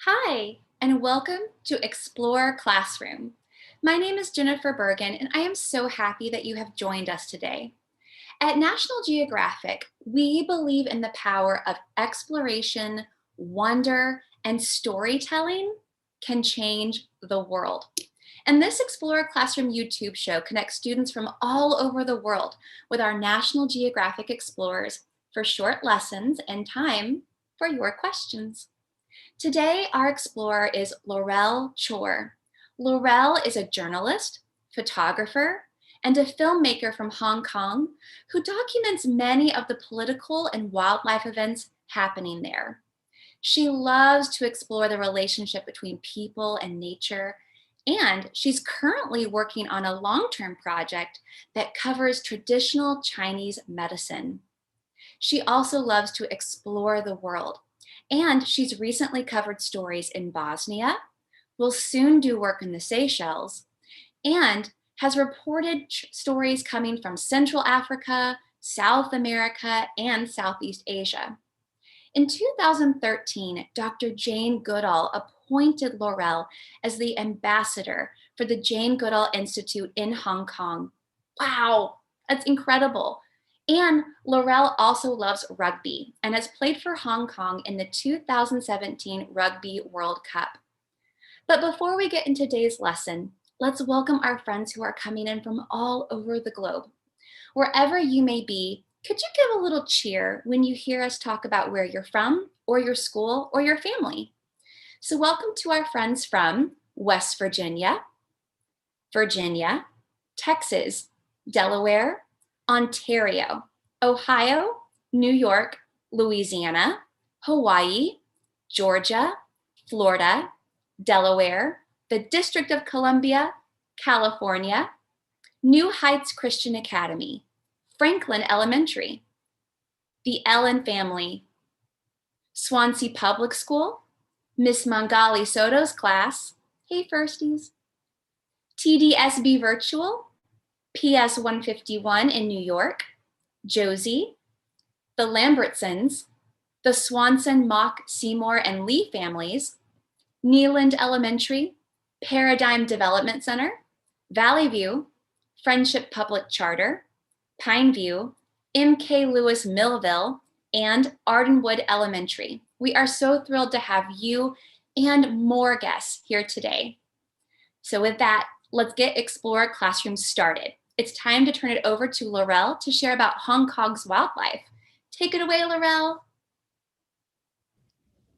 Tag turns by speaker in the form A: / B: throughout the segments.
A: Hi, and welcome to Explore Classroom. My name is Jennifer Bergen, and I am so happy that you have joined us today. At National Geographic, we believe in the power of exploration, wonder, and storytelling can change the world. And this Explore Classroom YouTube show connects students from all over the world with our National Geographic explorers for short lessons and time for your questions. Today, our explorer is Laurel Chor. Laurel is a journalist, photographer, and a filmmaker from Hong Kong who documents many of the political and wildlife events happening there. She loves to explore the relationship between people and nature, and she's currently working on a long-term project that covers traditional Chinese medicine. She also loves to explore the world, and she's recently covered stories in Bosnia, will soon do work in the Seychelles, and has reported stories coming from Central Africa, South America, and Southeast Asia. In 2013, Dr. Jane Goodall appointed Laurel as the ambassador for the Jane Goodall Institute in Hong Kong. Wow, that's incredible. And Laurel also loves rugby and has played for Hong Kong in the 2017 Rugby World Cup. But before we get into today's lesson, let's welcome our friends who are coming in from all over the globe. Wherever you may be, could you give a little cheer when you hear us talk about where you're from, or your school, or your family? So welcome to our friends from West Virginia, Virginia, Texas, Delaware, Ontario, Ohio, New York, Louisiana, Hawaii, Georgia, Florida, Delaware, the District of Columbia, California, New Heights Christian Academy, Franklin Elementary, the Ellen family, Swansea Public School, Miss Mangali Soto's class, hey firsties, TDSB Virtual, PS 151 in New York, Josie, the Lambertsons, the Swanson, Mock, Seymour, and Lee families, Neeland Elementary, Paradigm Development Center, Valley View, Friendship Public Charter, Pineview, M.K. Lewis Millville, and Ardenwood Elementary. We are so thrilled to have you and more guests here today. So with that, let's get Explore Classroom started. It's time to turn it over to Laurel to share about Hong Kong's wildlife. Take it away, Laurel.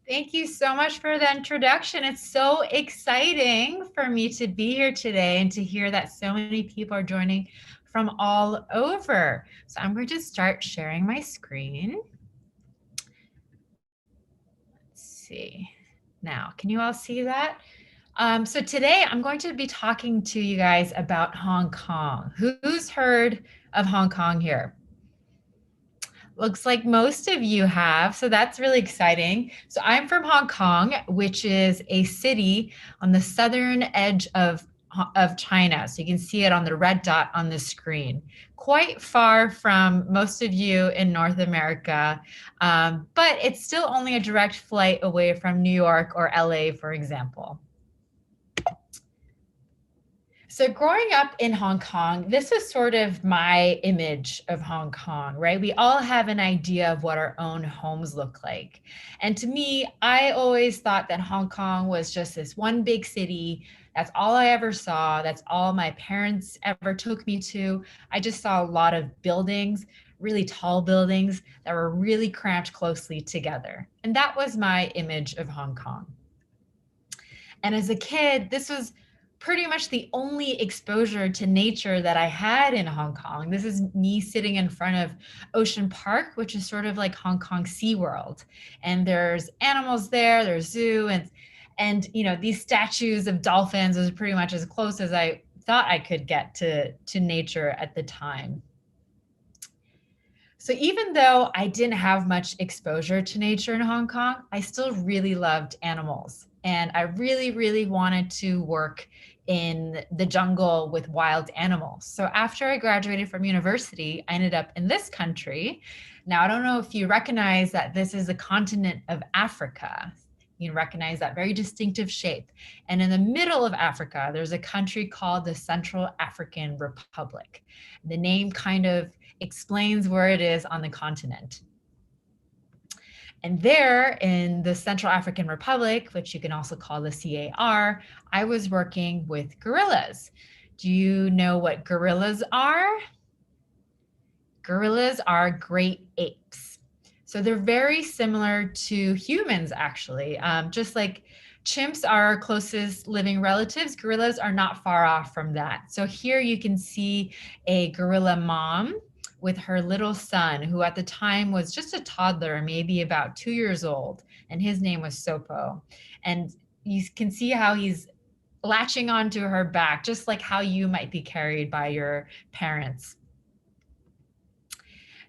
B: Thank you so much for the introduction. It's so exciting for me to be here today and to hear that so many people are joining from all over. So I'm going to start sharing my screen. Let's see. Now, can you all see that? So today I'm going to be talking to you guys about Hong Kong. Who's heard of Hong Kong here? Looks like most of you have, so that's really exciting. So I'm from Hong Kong, which is a city on the southern edge of China. So you can see it on the red dot on the screen. Quite far from most of you in North America, but it's still only a direct flight away from New York or LA, for example. So growing up in Hong Kong, this was sort of my image of Hong Kong, right? We all have an idea of what our own homes look like. And to me, I always thought that Hong Kong was just this one big city. That's all I ever saw. That's all my parents ever took me to. I just saw a lot of buildings, really tall buildings that were really cramped closely together. And that was my image of Hong Kong. And as a kid, this was pretty much the only exposure to nature that I had in Hong Kong. This is me sitting in front of Ocean Park, which is sort of like Hong Kong SeaWorld. And there's animals there, there's zoo, and you know, these statues of dolphins was pretty much as close as I thought I could get to nature at the time. So even though I didn't have much exposure to nature in Hong Kong, I still really loved animals. And I really, really wanted to work in the jungle with wild animals. So after I graduated from university, I ended up in this country. Now, I don't know if you recognize that this is the continent of Africa. You can recognize that very distinctive shape. And in the middle of Africa, there's a country called the Central African Republic. The name kind of explains where it is on the continent. And there in the Central African Republic, which you can also call the CAR, I was working with gorillas. Do you know what gorillas are? Gorillas are great apes. So they're very similar to humans, actually. Just like chimps are our closest living relatives, gorillas are not far off from that. So here you can see a gorilla mom with her little son, who at the time was just a toddler, maybe about 2 years old, and his name was Sopo. And you can see how he's latching onto her back, just like how you might be carried by your parents.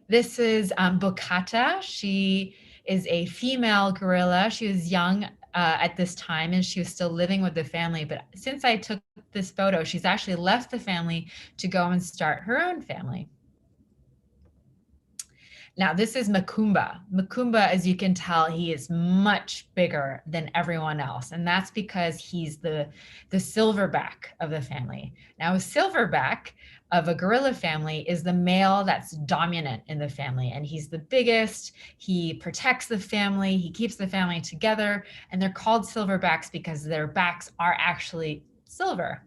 B: This is Bokata. She is a female gorilla. She was young at this time and she was still living with the family. But since I took this photo, she's actually left the family to go and start her own family. Now, this is Makumba. Makumba, as you can tell, he is much bigger than everyone else. And that's because he's the silverback of the family. Now, a silverback of a gorilla family is the male that's dominant in the family. And he's the biggest. He protects the family. He keeps the family together. And they're called silverbacks because their backs are actually silver.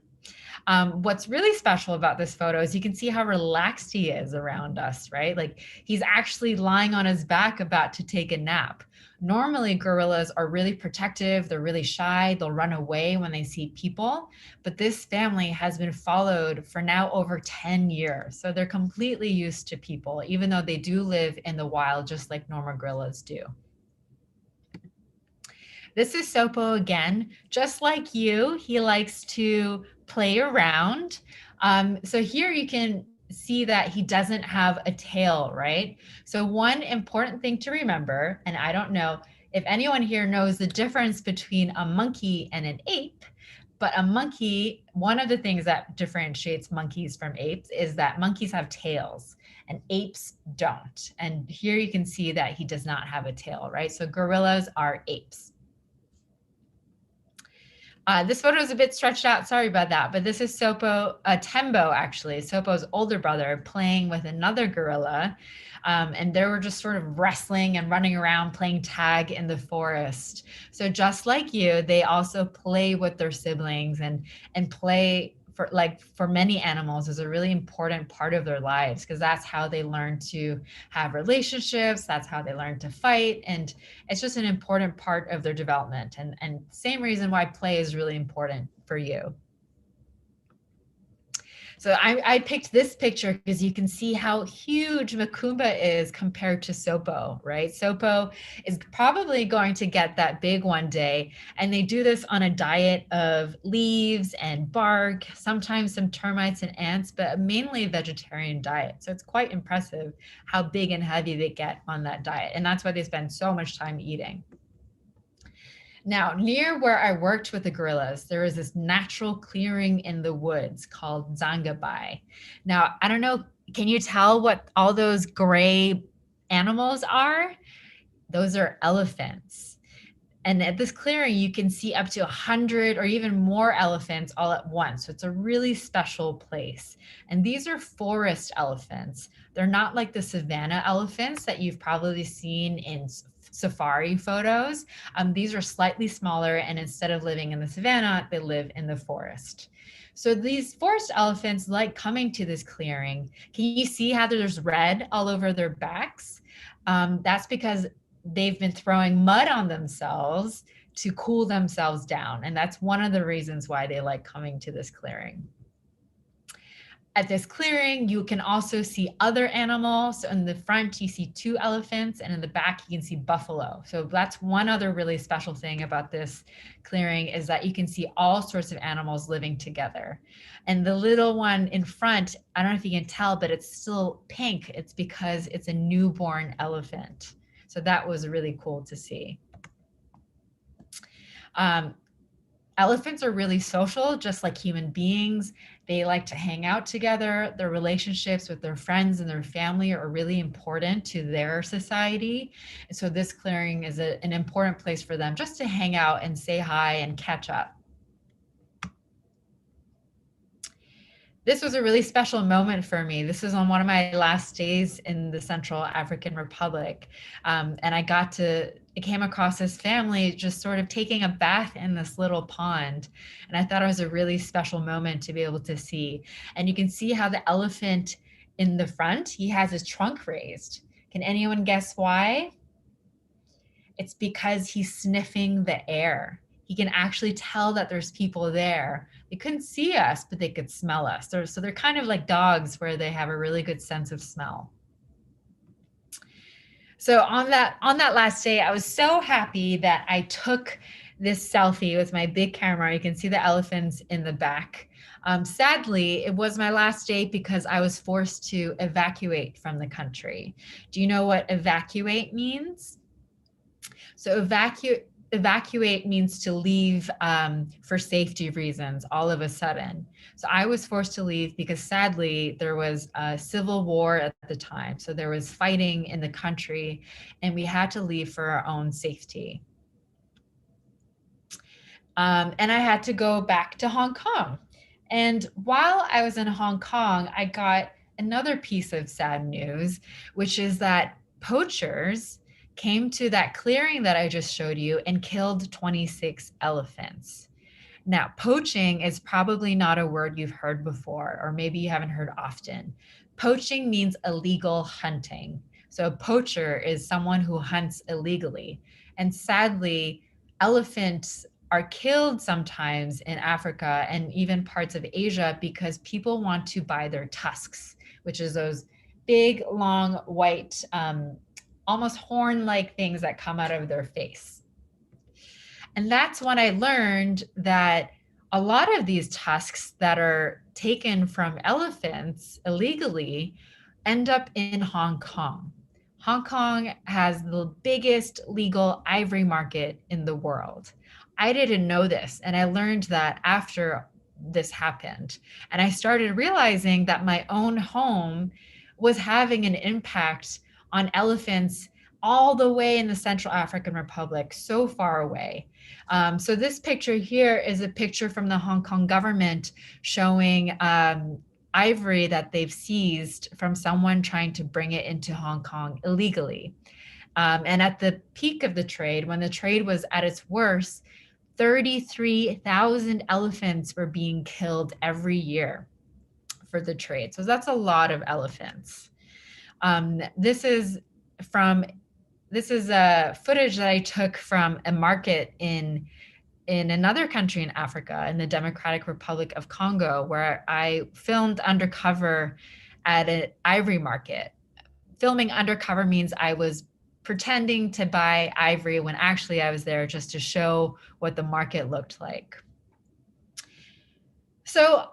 B: What's really special about this photo is you can see how relaxed he is around us, right? Like he's actually lying on his back about to take a nap. Normally, gorillas are really protective. They're really shy. They'll run away when they see people. But this family has been followed for now over 10 years. So they're completely used to people, even though they do live in the wild, just like normal gorillas do. This is Sopo again. Just like you, he likes to play around. So here you can see that he doesn't have a tail, right? So one important thing to remember, and I don't know if anyone here knows the difference between a monkey and an ape, but a monkey, one of the things that differentiates monkeys from apes is that monkeys have tails and apes don't. And here you can see that he does not have a tail, right? So gorillas are apes. This photo is a bit stretched out. Sorry about that. But this is Sopo Atembo, actually, Sopo's older brother, playing with another gorilla. And they were just sort of wrestling and running around playing tag in the forest. So just like you, they also play with their siblings and play for many animals is a really important part of their lives because that's how they learn to have relationships. That's how they learn to fight. And it's just an important part of their development. And same reason why play is really important for you. So I picked this picture because you can see how huge Makumba is compared to Sopo, right? Sopo is probably going to get that big one day. And they do this on a diet of leaves and bark, sometimes some termites and ants, but mainly a vegetarian diet. So it's quite impressive how big and heavy they get on that diet. And that's why they spend so much time eating. Now, near where I worked with the gorillas, there is this natural clearing in the woods called Zangabai. Now, I don't know, can you tell what all those gray animals are? Those are elephants. And at this clearing, you can see up to 100 or even more elephants all at once. So it's a really special place. And these are forest elephants. They're not like the savanna elephants that you've probably seen in safari photos. These are slightly smaller, and instead of living in the savanna, they live in the forest. So these forest elephants like coming to this clearing. Can you see how there's red all over their backs? That's because they've been throwing mud on themselves to cool themselves down. And that's one of the reasons why they like coming to this clearing. At this clearing, you can also see other animals. So in the front, you see 2 elephants, and in the back, you can see buffalo. So that's one other really special thing about this clearing is that you can see all sorts of animals living together. And the little one in front, I don't know if you can tell, but it's still pink. It's because it's a newborn elephant. So that was really cool to see. Elephants are really social, just like human beings. They like to hang out together. Their relationships with their friends and their family are really important to their society. And so this clearing is an important place for them just to hang out and say hi and catch up. This was a really special moment for me. This was on one of my last days in the Central African Republic. And I came across this family just sort of taking a bath in this little pond. And I thought it was a really special moment to be able to see. And you can see how the elephant in the front, he has his trunk raised. Can anyone guess why? It's because he's sniffing the air. He can actually tell that there's people there. They couldn't see us, but they could smell us. So they're kind of like dogs where they have a really good sense of smell. So on that last day, I was so happy that I took this selfie with my big camera. You can see the elephants in the back. Sadly, it was my last day because I was forced to evacuate from the country. Do you know what evacuate means? So evacuate means to leave for safety reasons all of a sudden. So I was forced to leave because sadly there was a civil war at the time. So there was fighting in the country and we had to leave for our own safety. And I had to go back to Hong Kong. And while I was in Hong Kong, I got another piece of sad news, which is that poachers came to that clearing that I just showed you and killed 26 elephants. Now, poaching is probably not a word you've heard before, or maybe you haven't heard often. Poaching means illegal hunting. So a poacher is someone who hunts illegally. And sadly, elephants are killed sometimes in Africa and even parts of Asia because people want to buy their tusks, which is those big, long, white, almost horn-like things that come out of their face. And that's when I learned that a lot of these tusks that are taken from elephants illegally end up in Hong Kong. Hong Kong has the biggest legal ivory market in the world. I didn't know this, and I learned that after this happened. And I started realizing that my own home was having an impact on elephants all the way in the Central African Republic, so far away. So this picture here is a picture from the Hong Kong government showing ivory that they've seized from someone trying to bring it into Hong Kong illegally. And at the peak of the trade, when the trade was at its worst, 33,000 elephants were being killed every year for the trade. So that's a lot of elephants. This is footage that I took from a market in another country in Africa, in the Democratic Republic of Congo, where I filmed undercover at an ivory market. Filming undercover means I was pretending to buy ivory when actually I was there just to show what the market looked like. So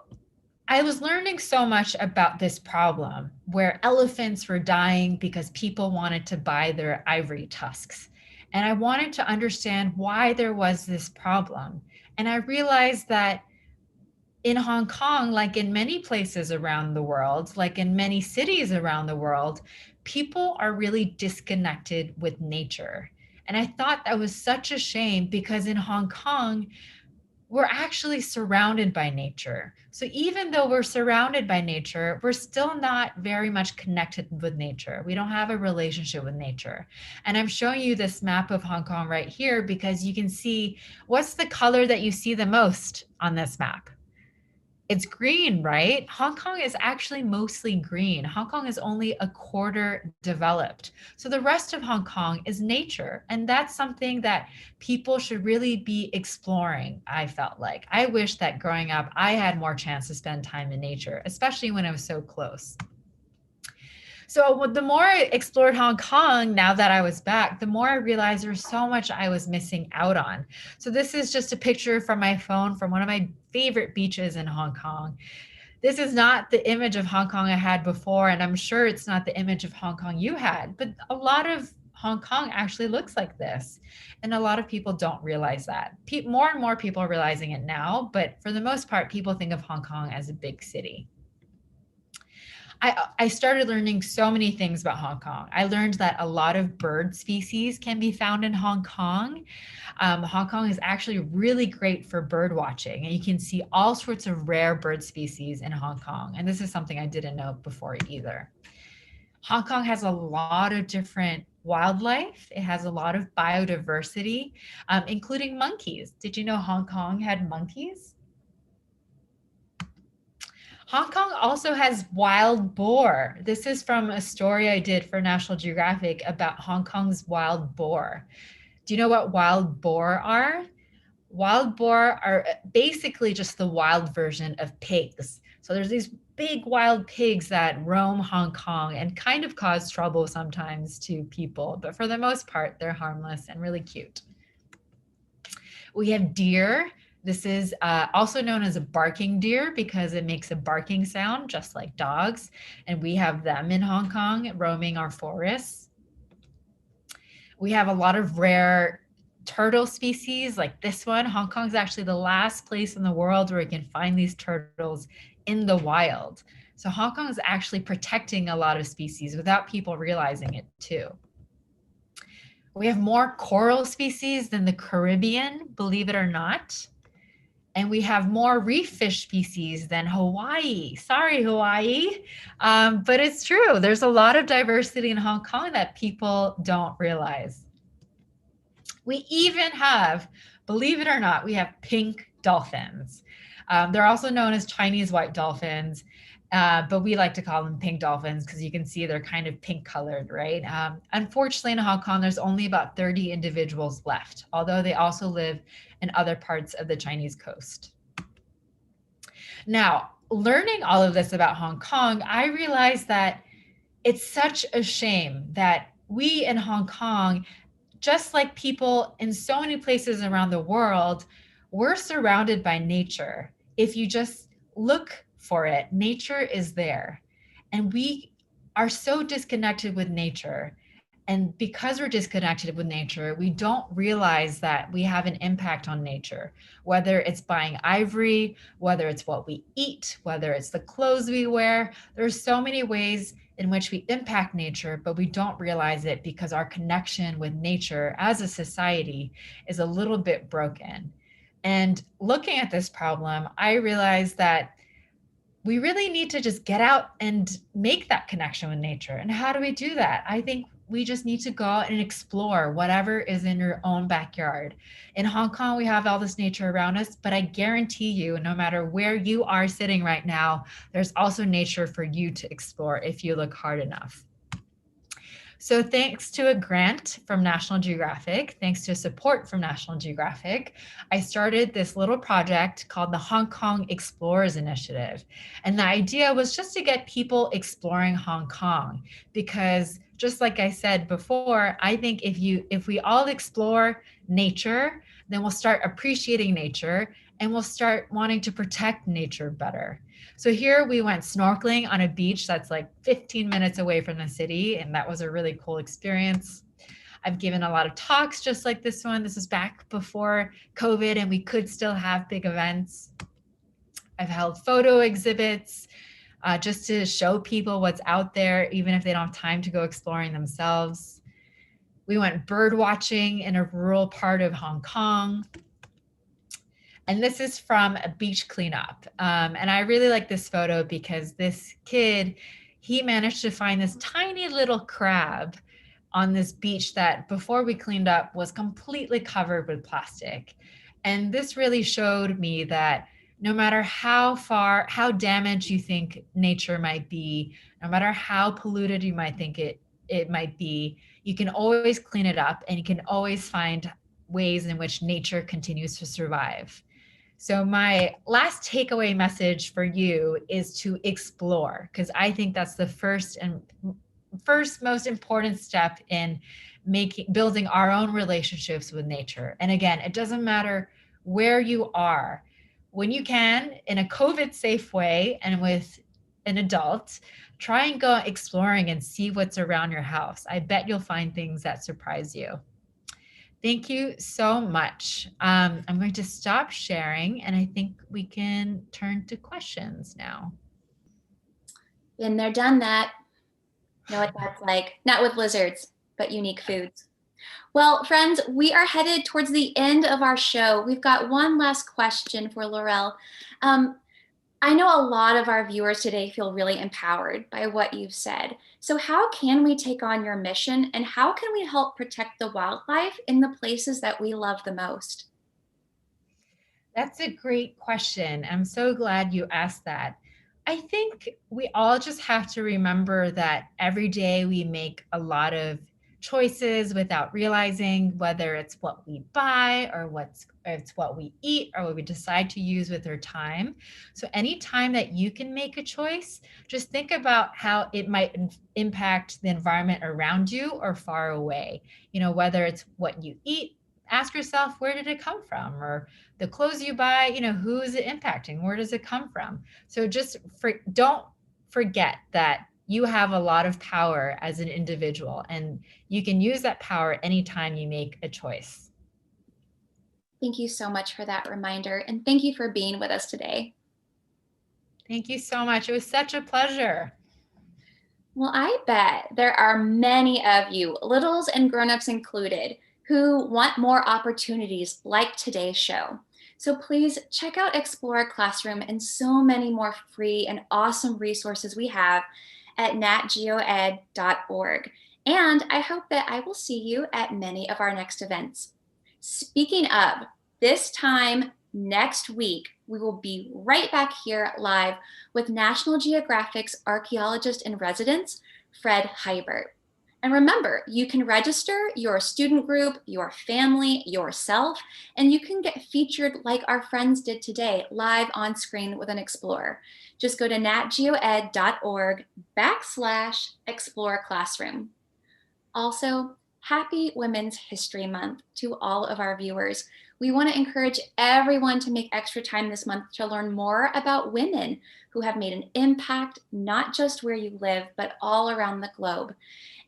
B: I was learning so much about this problem where elephants were dying because people wanted to buy their ivory tusks. And I wanted to understand why there was this problem. And I realized that in Hong Kong, like in many places around the world, like in many cities around the world, people are really disconnected with nature. And I thought that was such a shame because in Hong Kong, we're actually surrounded by nature. So even though we're surrounded by nature, we're still not very much connected with nature. We don't have a relationship with nature. And I'm showing you this map of Hong Kong right here because you can see what's the color that you see the most on this map. It's green, right? Hong Kong is actually mostly green. Hong Kong is only a quarter developed. So the rest of Hong Kong is nature. And that's something that people should really be exploring, I felt like. I wish that growing up, I had more chance to spend time in nature, especially when I was so close. So the more I explored Hong Kong, now that I was back, the more I realized there's so much I was missing out on. So this is just a picture from my phone from one of my favorite beaches in Hong Kong. This is not the image of Hong Kong I had before, and I'm sure it's not the image of Hong Kong you had, but a lot of Hong Kong actually looks like this. And a lot of people don't realize that. More and more people are realizing it now, but for the most part, people think of Hong Kong as a big city. I started learning so many things about Hong Kong. I learned that a lot of bird species can be found in Hong Kong. Hong Kong is actually really great for bird watching, and you can see all sorts of rare bird species in Hong Kong. And this is something I didn't know before either. Hong Kong has a lot of different wildlife. It has a lot of biodiversity, including monkeys. Did you know Hong Kong had monkeys? Hong Kong also has wild boar. This is from a story I did for National Geographic about Hong Kong's wild boar. Do you know what wild boar are? Wild boar are basically just the wild version of pigs. So there's these big wild pigs that roam Hong Kong and kind of cause trouble sometimes to people, but for the most part, they're harmless and really cute. We have deer. This is also known as a barking deer because it makes a barking sound just like dogs. And we have them in Hong Kong roaming our forests. We have a lot of rare turtle species like this one. Hong Kong is actually the last place in the world where you can find these turtles in the wild. So Hong Kong is actually protecting a lot of species without people realizing it too. We have more coral species than the Caribbean, believe it or not. And we have more reef fish species than Hawaii. Sorry, Hawaii. But it's true. There's a lot of diversity in Hong Kong that people don't realize. We even have, believe it or not, we have pink dolphins. They're also known as Chinese white dolphins, but we like to call them pink dolphins because you can see they're kind of pink colored, right? Unfortunately, in Hong Kong, there's only about 30 individuals left, although they also live in other parts of the Chinese coast. Now, learning all of this about Hong Kong, I realized that it's such a shame that we in Hong Kong, just like people in so many places around the world, we're surrounded by nature. If you just look for it, nature is there. And we are so disconnected with nature. And because we're disconnected with nature, we don't realize that we have an impact on nature, whether it's buying ivory, whether it's what we eat, whether it's the clothes we wear. There's so many ways in which we impact nature, but we don't realize it because our connection with nature as a society is a little bit broken. And looking at this problem, I realized that we really need to just get out and make that connection with nature. And how do we do that? I think we just need to go out and explore whatever is in your own backyard. In Hong Kong, we have all this nature around us, but I guarantee you, no matter where you are sitting right now, there's also nature for you to explore if you look hard enough. So thanks to a grant from National Geographic, thanks to support from National Geographic, I started this little project called the Hong Kong Explorers Initiative. And the idea was just to get people exploring Hong Kong, because just like I said before, I think if we all explore nature, then we'll start appreciating nature and we'll start wanting to protect nature better. So here we went snorkeling on a beach that's like 15 minutes away from the city, and that was a really cool experience. I've given a lot of talks just like this one. This is back before COVID and we could still have big events. I've held photo exhibits just to show people what's out there, even if they don't have time to go exploring themselves. We went bird watching in a rural part of Hong Kong. And this is from a beach cleanup. And I really like this photo because this kid, he managed to find this tiny little crab on this beach that before we cleaned up was completely covered with plastic. And this really showed me that no matter how damaged you think nature might be, no matter how polluted you might think it might be, you can always clean it up and you can always find ways in which nature continues to survive. So my last takeaway message for you is to explore, because I think that's the first most important step in building our own relationships with nature. And again, it doesn't matter where you are. When you can, in a COVID safe way and with an adult, try and go exploring and see what's around your house. I bet you'll find things that surprise you. Thank you so much. I'm going to stop sharing and I think we can turn to questions now.
A: Been there, done that. Know what that's like. Not with lizards, but unique foods. Well, friends, we are headed towards the end of our show. We've got one last question for Laurel. I know a lot of our viewers today feel really empowered by what you've said. So how can we take on your mission and how can we help protect the wildlife in the places that we love the most?
B: That's a great question. I'm so glad you asked that. I think we all just have to remember that every day we make a lot of choices without realizing whether it's what we buy or it's what we eat or what we decide to use with our time. So anytime that you can make a choice, just think about how it might impact the environment around you or far away. Whether it's what you eat, ask yourself, where did it come from? Or the clothes you buy, who is it impacting? Where does it come from? So just don't forget that you have a lot of power as an individual, and you can use that power anytime you make a choice.
A: Thank you so much for that reminder, and thank you for being with us today.
B: Thank you so much. It was such a pleasure.
A: Well, I bet there are many of you, littles and grown-ups included, who want more opportunities like today's show. So please check out Explore Classroom and so many more free and awesome resources we have at natgeoed.org. And I hope that I will see you at many of our next events. Speaking of, this time next week, we will be right back here live with National Geographic's archaeologist in residence, Fred Hybert. And remember, you can register your student group, your family, yourself, and you can get featured like our friends did today, live on screen with an explorer. Just go to natgeoed.org/Explore Classroom. Also, happy Women's History Month to all of our viewers. We want to encourage everyone to make extra time this month to learn more about women who have made an impact, not just where you live, but all around the globe.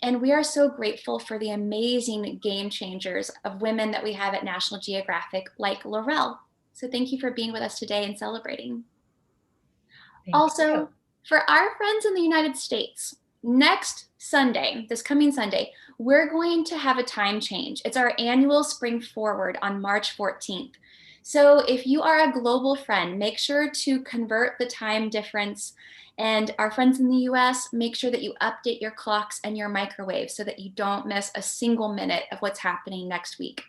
A: And we are so grateful for the amazing game changers of women that we have at National Geographic, like Laurel. So thank you for being with us today and celebrating.
B: Thank
A: Also,
B: you.
A: for our friends in the United States, next Sunday, this coming Sunday, we're going to have a time change. It's our annual Spring Forward on March 14th. So if you are a global friend, make sure to convert the time difference. And our friends in the US, make sure that you update your clocks and your microwaves so that you don't miss a single minute of what's happening next week.